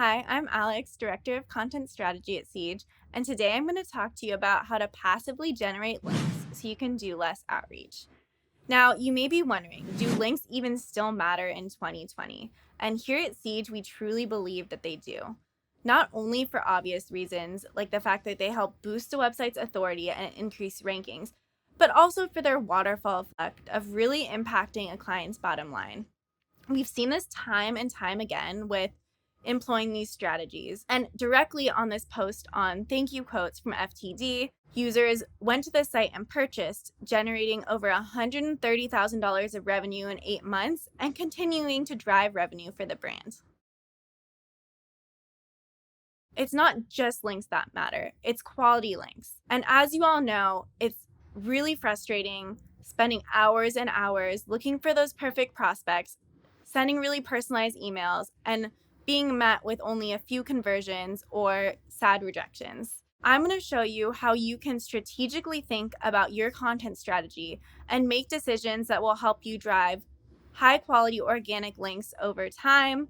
Hi, I'm Alex, Director of Content Strategy at Siege, and today I'm going to talk to you about how to passively generate links so you can do less outreach. Now, you may be wondering, do links even still matter in 2020? And here at Siege, we truly believe that they do. Not only for obvious reasons, like the fact that they help boost a website's authority and increase rankings, but also for their waterfall effect of really impacting a client's bottom line. We've seen this time and time again with employing these strategies. And directly on this post on thank you quotes from FTD, users went to the site and purchased, generating over $130,000 of revenue in 8 months and continuing to drive revenue for the brand. It's not just links that matter, it's quality links. And as you all know, it's really frustrating spending hours and hours looking for those perfect prospects, sending really personalized emails, and being met with only a few conversions or sad rejections. I'm going to show you how you can strategically think about your content strategy and make decisions that will help you drive high quality organic links over time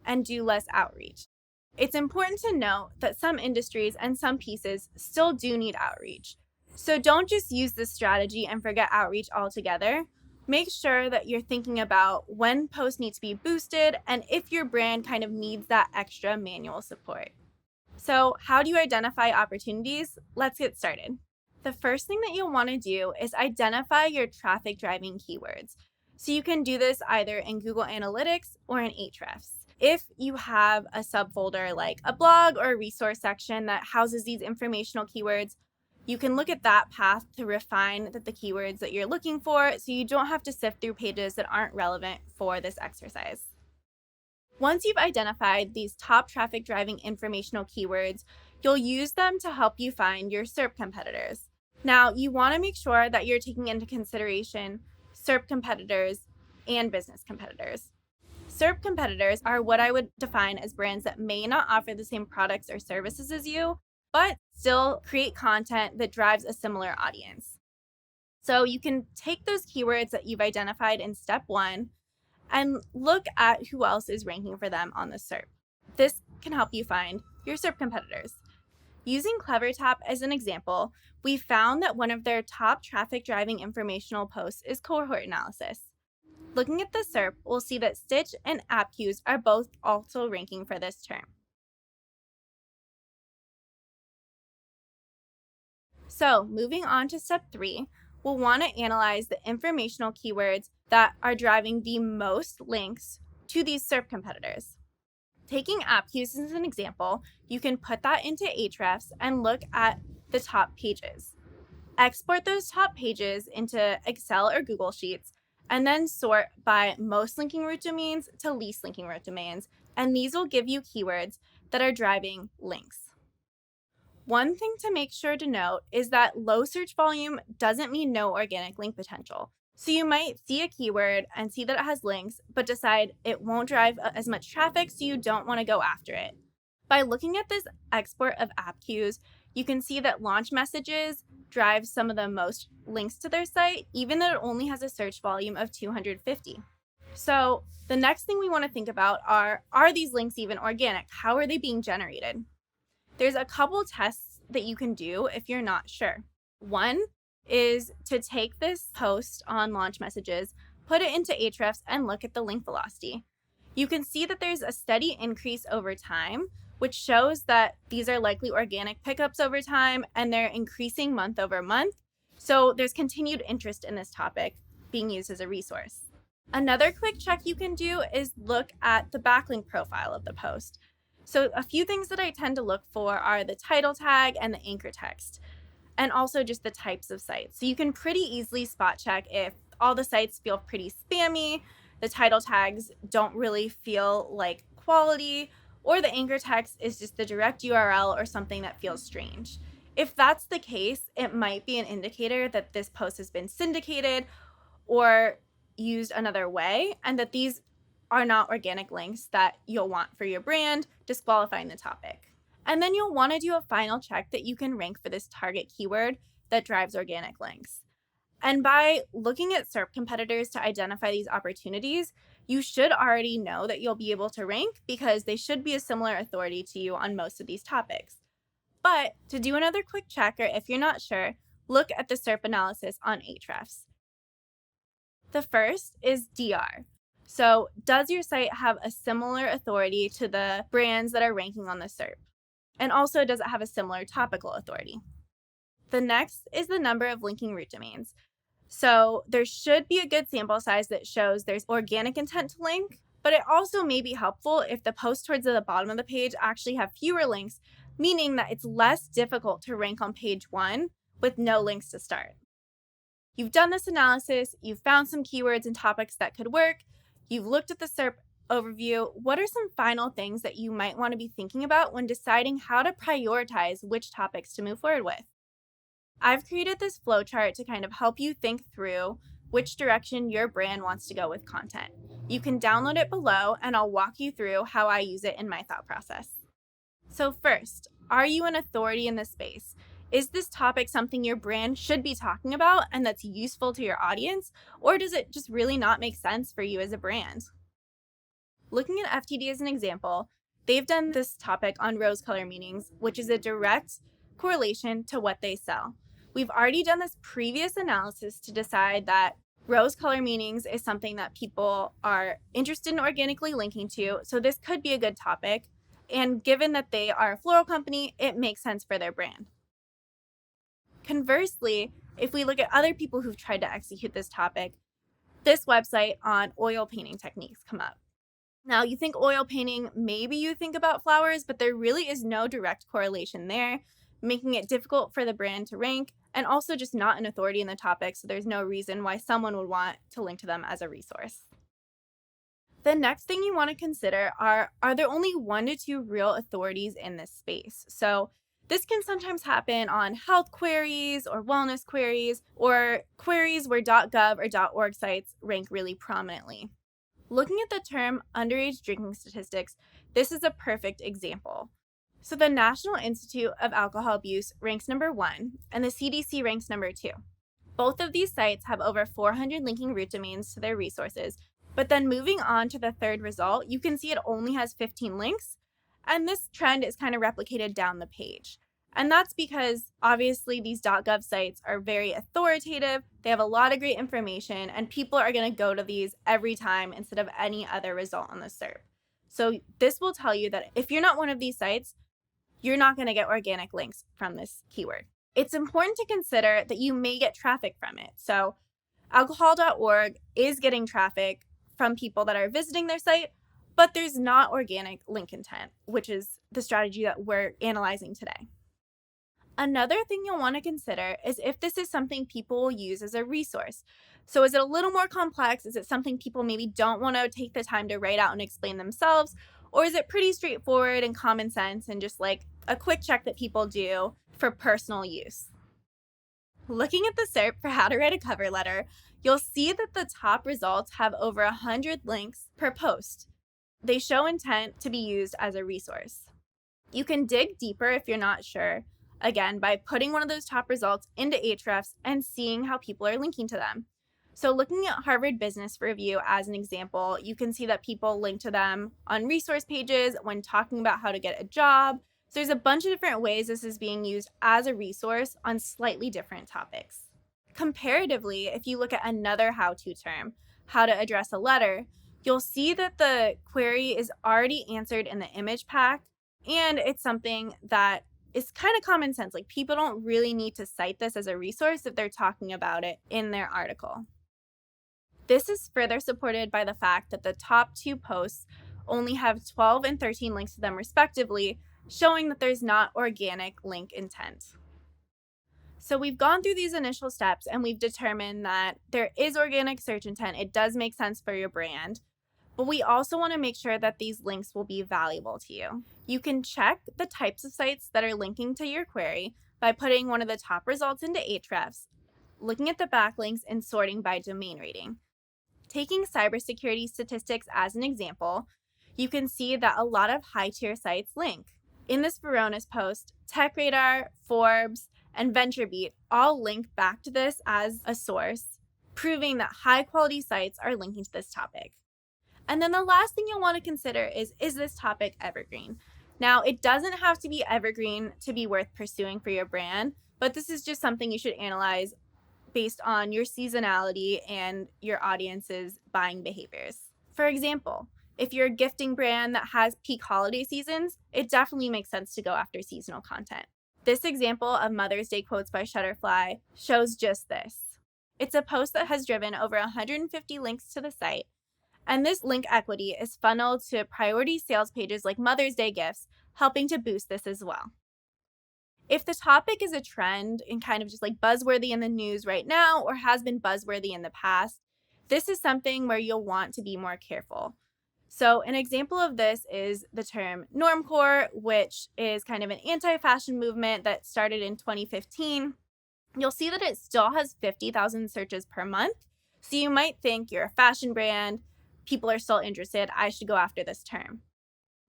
and do less outreach. It's important to note that some industries and some pieces still do need outreach. So don't just use this strategy and forget outreach altogether. Make sure that you're thinking about when posts need to be boosted and if your brand kind of needs that extra manual support. So, how do you identify opportunities? Let's get started. The first thing that you'll want to do is identify your traffic driving keywords. So, you can do this either in Google Analytics or in Ahrefs. If you have a subfolder like a blog or a resource section that houses these informational keywords, you can look at that path to refine the keywords that you're looking for so you don't have to sift through pages that aren't relevant for this exercise. Once you've identified these top traffic driving informational keywords, you'll use them to help you find your SERP competitors. Now, you want to make sure that you're taking into consideration SERP competitors and business competitors. SERP competitors are what I would define as brands that may not offer the same products or services as you, but still create content that drives a similar audience. So you can take those keywords that you've identified in step one and look at who else is ranking for them on the SERP. This can help you find your SERP competitors. Using CleverTap as an example, we found that one of their top traffic driving informational posts is cohort analysis. Looking at the SERP, we'll see that Stitch and AppQues are both also ranking for this term. So, moving on to step 3, we'll want to analyze the informational keywords that are driving the most links to these SERP competitors. Taking AppQues as an example, you can put that into Ahrefs and look at the top pages. Export those top pages into Excel or Google Sheets, and then sort by most linking root domains to least linking root domains, and these will give you keywords that are driving links. One thing to make sure to note is that low search volume doesn't mean no organic link potential. So you might see a keyword and see that it has links, but decide it won't drive as much traffic, so you don't want to go after it. By looking at this export of AppQues, you can see that launch messages drive some of the most links to their site, even though it only has a search volume of 250. So the next thing we want to think about are these links even organic? How are they being generated? There's a couple tests that you can do if you're not sure. One is to take this post on launch messages, put it into Ahrefs, and look at the link velocity. You can see that there's a steady increase over time, which shows that these are likely organic pickups over time and they're increasing month over month. So there's continued interest in this topic being used as a resource. Another quick check you can do is look at the backlink profile of the post. So a few things that I tend to look for are the title tag and the anchor text, and also just the types of sites. So you can pretty easily spot check if all the sites feel pretty spammy, the title tags don't really feel like quality, or the anchor text is just the direct URL or something that feels strange. If that's the case, it might be an indicator that this post has been syndicated or used another way, and that these are not organic links that you'll want for your brand, disqualifying the topic. And then you'll want to do a final check that you can rank for this target keyword that drives organic links. And by looking at SERP competitors to identify these opportunities, You should already know that you'll be able to rank because they should be a similar authority to you on most of these topics. But to do another quick check, or if you're not sure, look at the SERP analysis on Ahrefs. The first is DR. So, does your site have a similar authority to the brands that are ranking on the SERP? And also, does it have a similar topical authority? The next is the number of linking root domains. So, there should be a good sample size that shows there's organic intent to link, but it also may be helpful if the posts towards the bottom of the page actually have fewer links, meaning that it's less difficult to rank on page 1 with no links to start. You've done this analysis, you've found some keywords and topics that could work, you've looked at the SERP overview. What are some final things that you might want to be thinking about when deciding how to prioritize which topics to move forward with? I've created this flowchart to kind of help you think through which direction your brand wants to go with content. You can download it below and I'll walk you through how I use it in my thought process. So first, are you an authority in this space? Is this topic something your brand should be talking about and that's useful to your audience? Or does it just really not make sense for you as a brand? Looking at FTD as an example, they've done this topic on rose color meanings, which is a direct correlation to what they sell. We've already done this previous analysis to decide that rose color meanings is something that people are interested in organically linking to, so this could be a good topic. And given that they are a floral company, it makes sense for their brand. Conversely, if we look at other people who've tried to execute this topic, this website on oil painting techniques come up. Now, you think oil painting, maybe you think about flowers, but there really is no direct correlation there, making it difficult for the brand to rank, and also just not an authority in the topic, so there's no reason why someone would want to link to them as a resource. The next thing you want to consider are there only 1 to 2 real authorities in this space? So this can sometimes happen on health queries or wellness queries, or queries where .gov or .org sites rank really prominently. Looking at the term underage drinking statistics, this is a perfect example. So the National Institute of Alcohol Abuse ranks number 1, and the CDC ranks number 2. Both of these sites have over 400 linking root domains to their resources, but then moving on to the third result, you can see it only has 15 links, and this trend is kind of replicated down the page. And that's because obviously these .gov sites are very authoritative, they have a lot of great information, and people are going to go to these every time instead of any other result on the SERP. So this will tell you that if you're not one of these sites, you're not going to get organic links from this keyword. It's important to consider that you may get traffic from it. So alcohol.org is getting traffic from people that are visiting their site, but there's not organic link intent, which is the strategy that we're analyzing today. Another thing you'll want to consider is if this is something people will use as a resource. So is it a little more complex? Is it something people maybe don't want to take the time to write out and explain themselves? Or is it pretty straightforward and common sense and just like a quick check that people do for personal use? Looking at the SERP for how to write a cover letter, you'll see that the top results have over 100 links per post. They show intent to be used as a resource. You can dig deeper if you're not sure, again, by putting one of those top results into Ahrefs and seeing how people are linking to them. So looking at Harvard Business Review as an example, you can see that people link to them on resource pages when talking about how to get a job. So there's a bunch of different ways this is being used as a resource on slightly different topics. Comparatively, if you look at another how-to term, how to address a letter, you'll see that the query is already answered in the image pack, and it's something that is kind of common sense. Like people don't really need to cite this as a resource if they're talking about it in their article. This is further supported by the fact that the top 2 posts only have 12 and 13 links to them respectively, showing that there's not organic link intent. So we've gone through these initial steps and we've determined that there is organic search intent. It does make sense for your brand, but we also want to make sure that these links will be valuable to you. You can check the types of sites that are linking to your query by putting one of the top results into Ahrefs, looking at the backlinks, and sorting by domain rating. Taking cybersecurity statistics as an example, you can see that a lot of high-tier sites link. In this Varonis post, TechRadar, Forbes, and VentureBeat all link back to this as a source, proving that high-quality sites are linking to this topic. And then the last thing you'll want to consider is this topic evergreen? Now, it doesn't have to be evergreen to be worth pursuing for your brand, but this is just something you should analyze based on your seasonality and your audience's buying behaviors. For example, if you're a gifting brand that has peak holiday seasons, it definitely makes sense to go after seasonal content. This example of Mother's Day quotes by Shutterfly shows just this. It's a post that has driven over 150 links to the site, and this link equity is funneled to priority sales pages like Mother's Day gifts, helping to boost this as well. If the topic is a trend and kind of just like buzzworthy in the news right now or has been buzzworthy in the past, this is something where you'll want to be more careful. So an example of this is the term normcore, which is kind of an anti-fashion movement that started in 2015. You'll see that it still has 50,000 searches per month. So you might think you're a fashion brand, people are still interested, I should go after this term.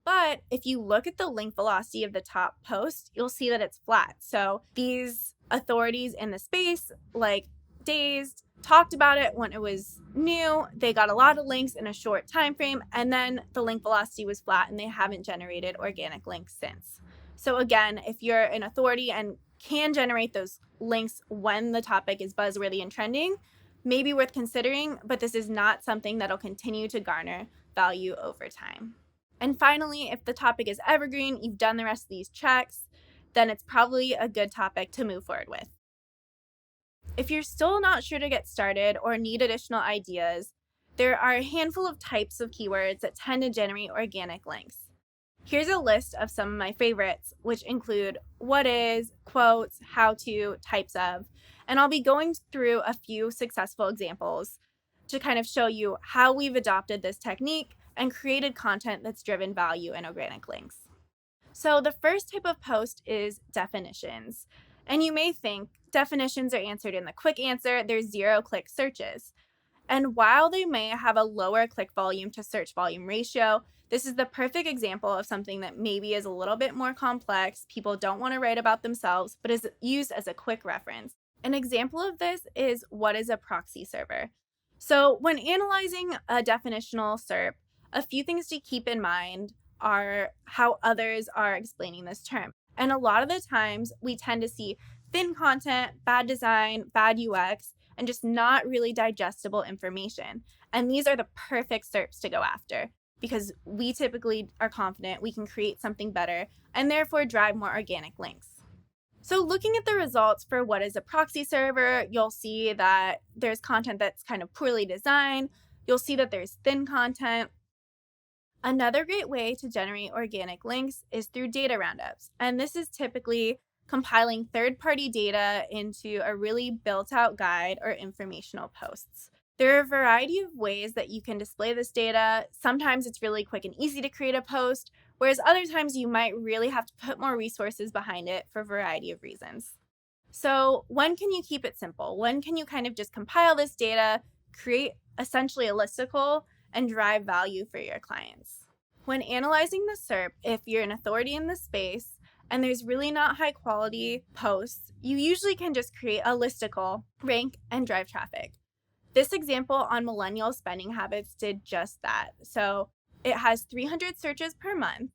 But if you look at the link velocity of the top post, you'll see that it's flat. So these authorities in the space, like Dazed, talked about it when it was new. They got a lot of links in a short time frame, and then the link velocity was flat and they haven't generated organic links since. So again, if you're an authority and can generate those links when the topic is buzzworthy and trending, maybe worth considering, but this is not something that'll continue to garner value over time. And finally, if the topic is evergreen, you've done the rest of these checks, then it's probably a good topic to move forward with. If you're still not sure to get started or need additional ideas, there are a handful of types of keywords that tend to generate organic links. Here's a list of some of my favorites, which include what is, quotes, how to, types of, and I'll be going through a few successful examples to kind of show you how we've adopted this technique and created content that's driven value and organic links. So the first type of post is definitions. And you may think definitions are answered in the quick answer, there's 0-click searches. And while they may have a lower click volume to search volume ratio, this is the perfect example of something that maybe is a little bit more complex, people don't want to write about themselves, but is used as a quick reference. An example of this is what is a proxy server. So when analyzing a definitional SERP, a few things to keep in mind are how others are explaining this term. And a lot of the times we tend to see thin content, bad design, bad UX, and just not really digestible information. And these are the perfect SERPs to go after because we typically are confident we can create something better and therefore drive more organic links. So looking at the results for what is a proxy server, you'll see that there's content that's kind of poorly designed. You'll see that there's thin content. Another great way to generate organic links is through data roundups. And this is typically compiling third-party data into a really built-out guide or informational posts. There are a variety of ways that you can display this data. Sometimes it's really quick and easy to create a post, whereas other times you might really have to put more resources behind it for a variety of reasons. So when can you keep it simple? When can you kind of just compile this data, create essentially a listicle, and drive value for your clients? When analyzing the SERP, if you're an authority in the space and there's really not high quality posts, you usually can just create a listicle, rank, and drive traffic. This example on millennial spending habits did just that. So it has 300 searches per month.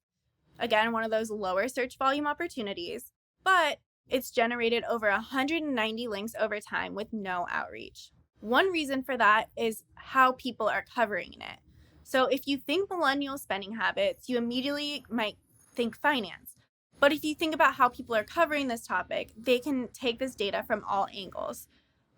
Again, one of those lower search volume opportunities, but it's generated over 190 links over time with no outreach. One reason for that is how people are covering it. So if you think millennial spending habits, you immediately might think finance. But if you think about how people are covering this topic, they can take this data from all angles.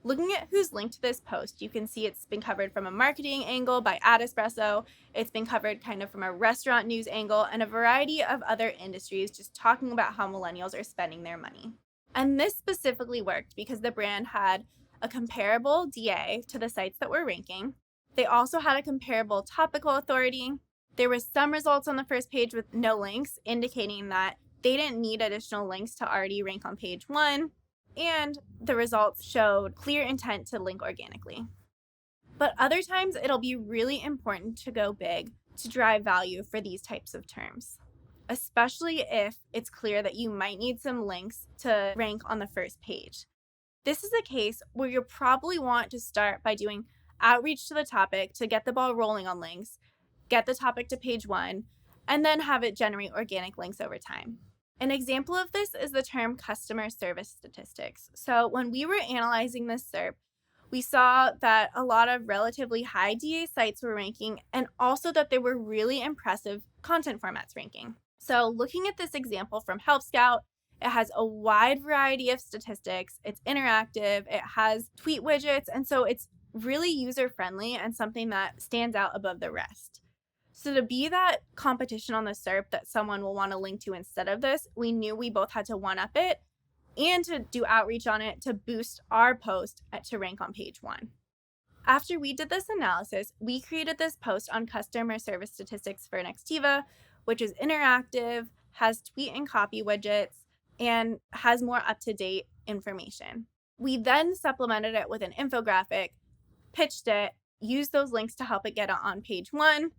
Looking at who's linked to this post, you can see it's been covered from a marketing angle by Adespresso. It's been covered kind of from a restaurant news angle and a variety of other industries just talking about how millennials are spending their money. And this specifically worked because the brand had a comparable DA to the sites that were ranking. They also had a comparable topical authority. There was some results on the first page with no links, indicating that they didn't need additional links to already rank on page 1. And the results showed clear intent to link organically. But other times, it'll be really important to go big to drive value for these types of terms, especially if it's clear that you might need some links to rank on the first page. This is a case where you'll probably want to start by doing outreach to the topic to get the ball rolling on links, get the topic to page 1, and then have it generate organic links over time. An example of this is the term customer service statistics. So when we were analyzing this SERP, we saw that a lot of relatively high DA sites were ranking, and also that there were really impressive content formats ranking. So looking at this example from Help Scout, it has a wide variety of statistics, it's interactive, it has tweet widgets, and so it's really user-friendly and something that stands out above the rest. So to be that competition on the SERP that someone will want to link to instead of this, we knew we both had to one-up it and to do outreach on it to boost our post to rank on page 1. After we did this analysis, we created this post on customer service statistics for Nextiva, which is interactive, has tweet and copy widgets, and has more up-to-date information. We then supplemented it with an infographic, pitched it, used those links to help it get on page 1.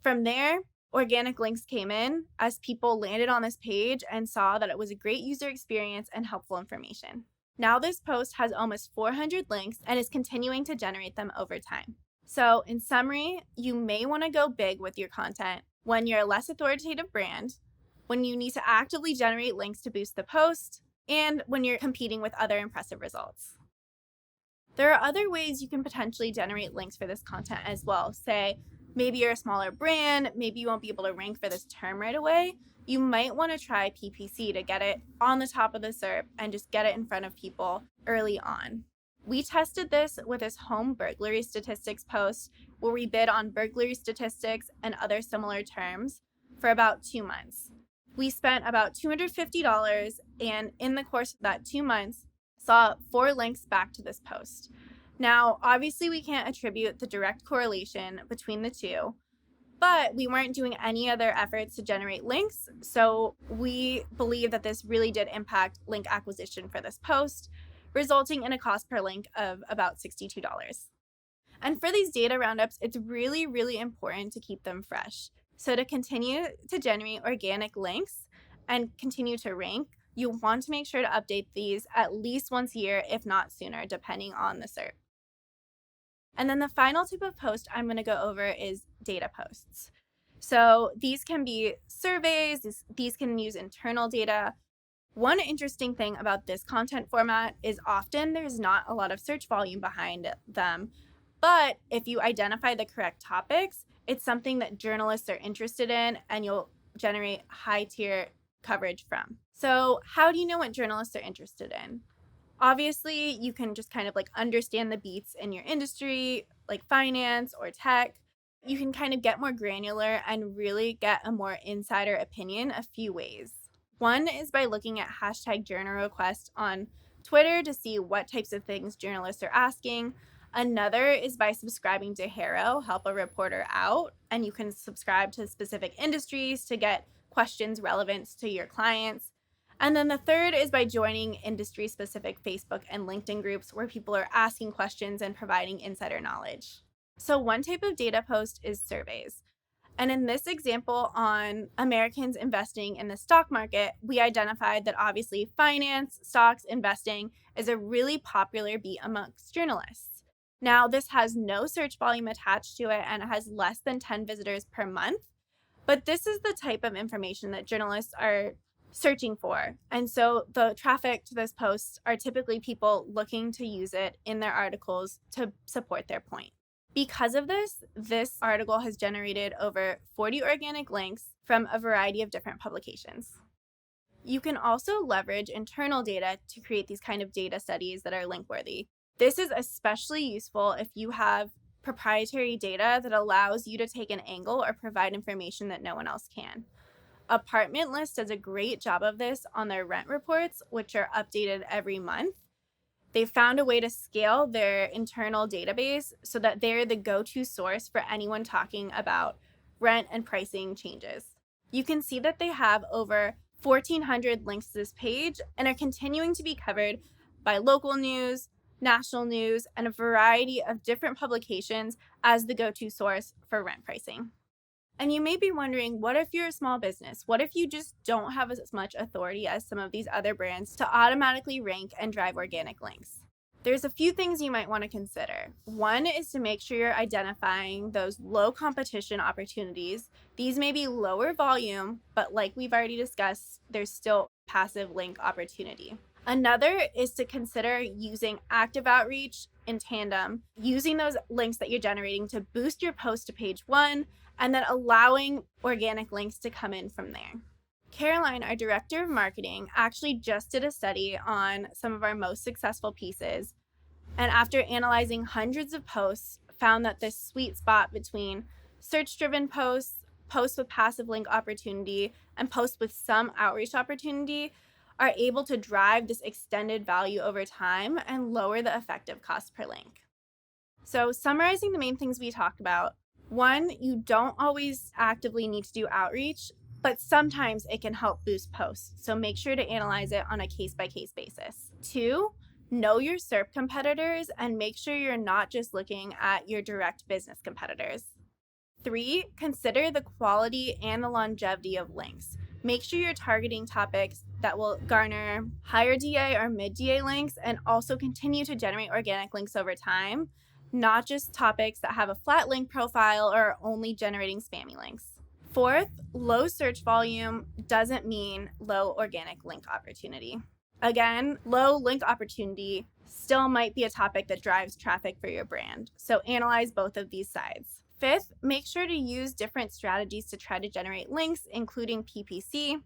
From there, organic links came in as people landed on this page and saw that it was a great user experience and helpful information. Now this post has almost 400 links and is continuing to generate them over time. So in summary, you may want to go big with your content when you're a less authoritative brand, when you need to actively generate links to boost the post, and when you're competing with other impressive results. There are other ways you can potentially generate links for this content as well. Say, maybe you're a smaller brand, maybe you won't be able to rank for this term right away. You might want to try PPC to get it on the top of the SERP and just get it in front of people early on. We tested this with this home burglary statistics post where we bid on burglary statistics and other similar terms for about 2 months. We spent about $250 and in the course of that 2 months, saw 4 links back to this post. Now, obviously we can't attribute the direct correlation between the two, but we weren't doing any other efforts to generate links, so we believe that this really did impact link acquisition for this post, resulting in a cost per link of about $62. And for these data roundups, it's really, really important to keep them fresh. So to continue to generate organic links and continue to rank, you want to make sure to update these at least once a year, if not sooner, depending on the SERP. And then the final type of post I'm going to go over is data posts. So these can be surveys, these can use internal data. One interesting thing about this content format is often there's not a lot of search volume behind them, but if you identify the correct topics, it's something that journalists are interested in and you'll generate high tier coverage from. So how do you know what journalists are interested in? Obviously, you can just kind of like understand the beats in your industry, like finance or tech. You can kind of get more granular and really get a more insider opinion a few ways. One is by looking at hashtag journal requests on Twitter to see what types of things journalists are asking. Another is by subscribing to HARO, Help a Reporter Out, and you can subscribe to specific industries to get questions relevant to your clients. And then the third is by joining industry-specific Facebook and LinkedIn groups where people are asking questions and providing insider knowledge. So one type of data post is surveys. And in this example on Americans investing in the stock market, we identified that obviously finance, stocks, investing is a really popular beat amongst journalists. Now, this has no search volume attached to it and it has less than 10 visitors per month. But this is the type of information that journalists are searching for. And so the traffic to this post are typically people looking to use it in their articles to support their point. Because of this, this article has generated over 40 organic links from a variety of different publications. You can also leverage internal data to create these kind of data studies that are link-worthy. This is especially useful if you have proprietary data that allows you to take an angle or provide information that no one else can. Apartment List does a great job of this on their rent reports, which are updated every month. They found a way to scale their internal database so that they're the go-to source for anyone talking about rent and pricing changes. You can see that they have over 1,400 links to this page and are continuing to be covered by local news, national news, and a variety of different publications as the go-to source for rent pricing. And you may be wondering, what if you're a small business? What if you just don't have as much authority as some of these other brands to automatically rank and drive organic links? There's a few things you might want to consider. One is to make sure you're identifying those low competition opportunities. These may be lower volume, but like we've already discussed, there's still passive link opportunity. Another is to consider using active outreach in tandem, using those links that you're generating to boost your post to page 1, and then allowing organic links to come in from there. Caroline, our director of marketing, actually just did a study on some of our most successful pieces, and after analyzing hundreds of posts, found that this sweet spot between search-driven posts, posts with passive link opportunity, and posts with some outreach opportunity are able to drive this extended value over time and lower the effective cost per link. So summarizing the main things we talked about, 1, you don't always actively need to do outreach, but sometimes it can help boost posts. So make sure to analyze it on a case-by-case basis. 2, know your SERP competitors and make sure you're not just looking at your direct business competitors. 3, consider the quality and the longevity of links. Make sure you're targeting topics that will garner higher DA or mid DA links and also continue to generate organic links over time, not just topics that have a flat link profile or are only generating spammy links. 4th, low search volume doesn't mean low organic link opportunity. Again, low link opportunity still might be a topic that drives traffic for your brand, so analyze both of these sides. 5th, make sure to use different strategies to try to generate links, including PPC.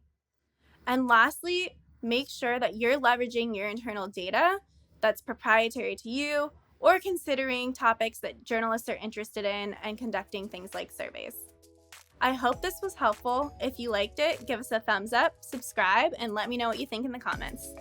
And lastly, make sure that you're leveraging your internal data that's proprietary to you or considering topics that journalists are interested in and conducting things like surveys. I hope this was helpful. If you liked it, give us a thumbs up, subscribe, and let me know what you think in the comments.